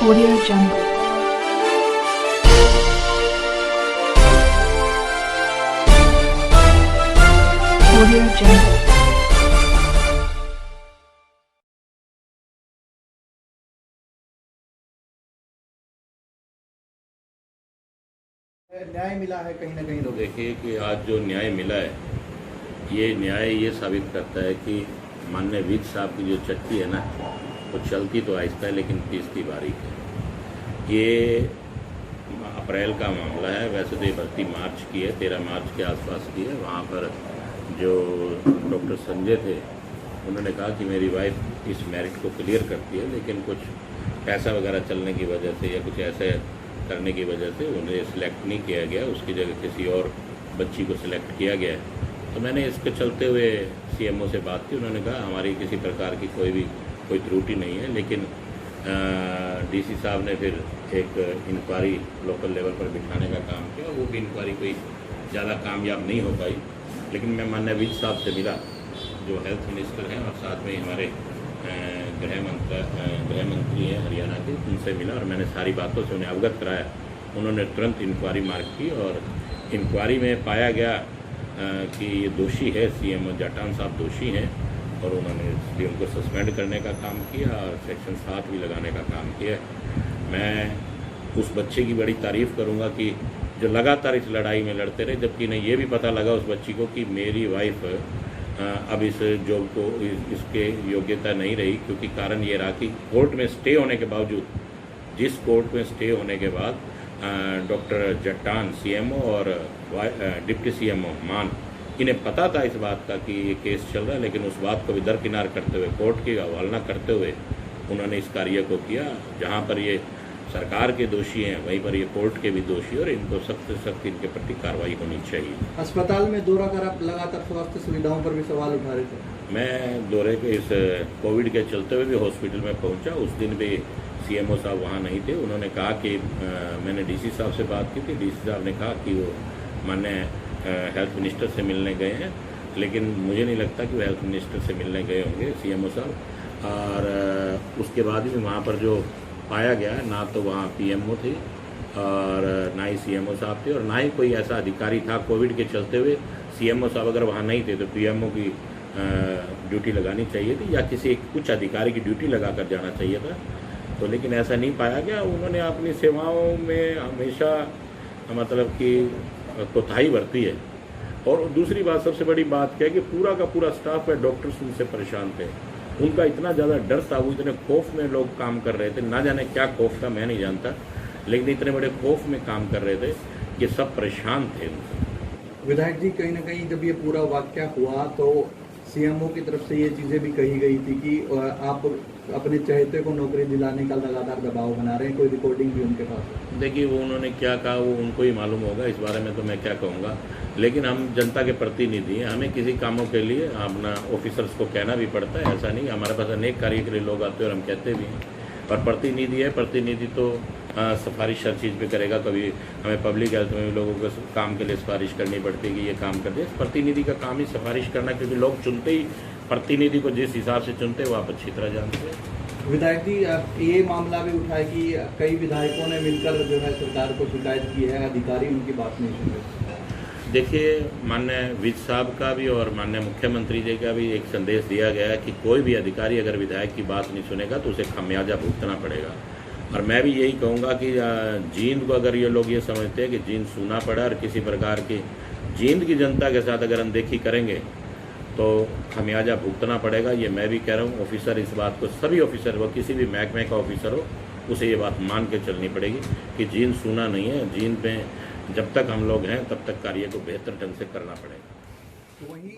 Audio Jungle. Audio Jungle. न्याय मिला है कहीं ना कहीं तो देखिए कि आज जो न्याय मिला है, ये न्याय ये साबित करता है कि माननीय विज साहब की जो चक्की है ना, वो चलती तो आहिस्ता है लेकिन पीसती बारीक है। ये अप्रैल का मामला है। वैसे तो ये भर्ती मार्च की है, 13 मार्च के आसपास की है। वहाँ पर जो डॉक्टर संजय थे, उन्होंने कहा कि मेरी वाइफ इस मेरिट को क्लियर करती है, लेकिन कुछ पैसा वगैरह चलने की वजह से या कुछ ऐसे करने की वजह से उन्हें सिलेक्ट नहीं किया गया, उसकी जगह किसी और बच्ची को सिलेक्ट किया गया। तो मैंने इसके चलते हुए सीएमओ से बात की। उन्होंने कहा हमारी किसी प्रकार की कोई त्रुटि नहीं है, लेकिन डीसी साहब ने फिर एक इंक्वायरी लोकल लेवल पर बिठाने का काम किया। वो भी इंक्वायरी कोई ज़्यादा कामयाब नहीं हो पाई, लेकिन मैं माननीय विज साहब से मिला, जो हेल्थ मिनिस्टर हैं, और साथ में ही हमारे गृह मंत्री हैं हरियाणा के, उनसे मिला और मैंने सारी बातों से उन्हें अवगत कराया। उन्होंने तुरंत इंक्वायरी मार्क की और इंक्वायरी में पाया गया कि ये दोषी है, सीएमओ जटान साहब दोषी हैं, और उन्होंने इसलिए उनको सस्पेंड करने का काम किया और सेक्शन 7 भी लगाने का काम किया। मैं उस बच्चे की बड़ी तारीफ़ करूंगा कि जो लगातार इस लड़ाई में लड़ते रहे, जबकि इन्हें ये भी पता लगा उस बच्ची को कि मेरी वाइफ अब इस जॉब को इसके योग्यता नहीं रही, क्योंकि कारण ये रहा कि कोर्ट में स्टे होने के बावजूद, जिस कोर्ट में स्टे होने के बाद डॉक्टर जट्टान सीएमओ और डिप्टी सीएमओ मान, इन्हें पता था इस बात का कि ये केस चल रहा है, लेकिन उस बात को भी दरकिनार करते हुए, कोर्ट की अवहेलना करते हुए उन्होंने इस कार्य को किया। जहाँ पर ये सरकार के दोषी हैं, वहीं पर ये कोर्ट के भी दोषी, और इनको सख्त से सख्त इनके प्रति कार्रवाई होनी चाहिए। अस्पताल में दौरा कर आप लगातार स्वास्थ्य सुविधाओं पर भी सवाल उठा रहे थे। मैं दौरे के इस कोविड के चलते हुए भी हॉस्पिटल में पहुंचा। उस दिन भी सीएमओ साहब वहां नहीं थे। उन्होंने कहा कि मैंने डीसी साहब से बात की थी। डीसी साहब ने कहा कि वो माननीय हेल्थ मिनिस्टर से मिलने गए हैं, लेकिन मुझे नहीं लगता कि वो हेल्थ मिनिस्टर से मिलने गए होंगे सीएमओ साहब। और उसके बाद भी वहाँ पर जो पाया गया, ना तो वहाँ पीएमओ थे और ना ही सीएमओ साहब थे, और ना ही कोई ऐसा अधिकारी था। कोविड के चलते हुए सीएमओ साहब अगर वहाँ नहीं थे तो पीएमओ की ड्यूटी लगानी चाहिए थी, या किसी एक उच्च अधिकारी की ड्यूटी लगा कर जाना चाहिए था। तो लेकिन ऐसा नहीं पाया गया। उन्होंने अपनी सेवाओं में हमेशा मतलब कि कोताही बरती है। और दूसरी बात, सबसे बड़ी बात क्या है कि पूरा का पूरा स्टाफ है, डॉक्टर्स उनसे परेशान थे। उनका इतना ज़्यादा डर था, वो इतने खौफ में लोग काम कर रहे थे, ना जाने क्या खौफ था मैं नहीं जानता, लेकिन इतने बड़े खौफ में काम कर रहे थे कि सब परेशान थे उनसे। विधायक जी, कहीं ना कहीं जब ये पूरा वाकया हुआ तो सीएमओ की तरफ से ये चीज़ें भी कही गई थी कि आप अपने चहेते को नौकरी दिलाने का लगातार दबाव बना रहे हैं, कोई रिकॉर्डिंग भी उनके पास है। देखिए, वो उन्होंने क्या कहा वो उनको ही मालूम होगा, इस बारे में तो मैं क्या कहूँगा। लेकिन हम जनता के प्रतिनिधि हैं, हमें किसी कामों के लिए अपना ऑफिसर्स को कहना भी पड़ता है। ऐसा नहीं, हमारे पास अनेक कार्य के लिए लोग आते हैं और हम कहते भी हैं। पर प्रतिनिधि है, प्रतिनिधि तो सिफारिश हर चीज़ पे करेगा। कभी हमें पब्लिक हेल्थ में भी लोगों को काम के लिए सिफारिश करनी पड़ती है कि ये काम कर दे। प्रतिनिधि का काम ही सिफारिश करना, क्योंकि लोग चुनते ही प्रतिनिधि को जिस हिसाब से चुनते हैं वो आप अच्छी तरह जानते हैं। विधायक जी, ये मामला भी उठा है कि कई विधायकों ने मिलकर जो है सरकार को शिकायत की है, अधिकारी उनकी बात नहीं सुन रहे। देखिए, माननीय विज साहब का भी और माननीय मुख्यमंत्री जी का भी एक संदेश दिया गया है कि कोई भी अधिकारी अगर विधायक की बात नहीं सुनेगा तो उसे खमियाजा भुगतना पड़ेगा। और मैं भी यही कहूँगा कि जींद को अगर ये लोग ये समझते हैं कि जींद सूना पड़ा और किसी प्रकार की जींद की जनता के साथ अगर अनदेखी करेंगे तो खमियाजा भुगतना पड़ेगा। ये मैं भी कह रहा हूँ। ऑफिसर इस बात को, सभी ऑफिसर, वो किसी भी महकमे का ऑफिसर हो, उसे ये बात मान के चलनी पड़ेगी कि जींद सूना नहीं है। जींद में जब तक हम लोग हैं तब तक कार्य को बेहतर ढंग से करना पड़ेगा। तो वहीं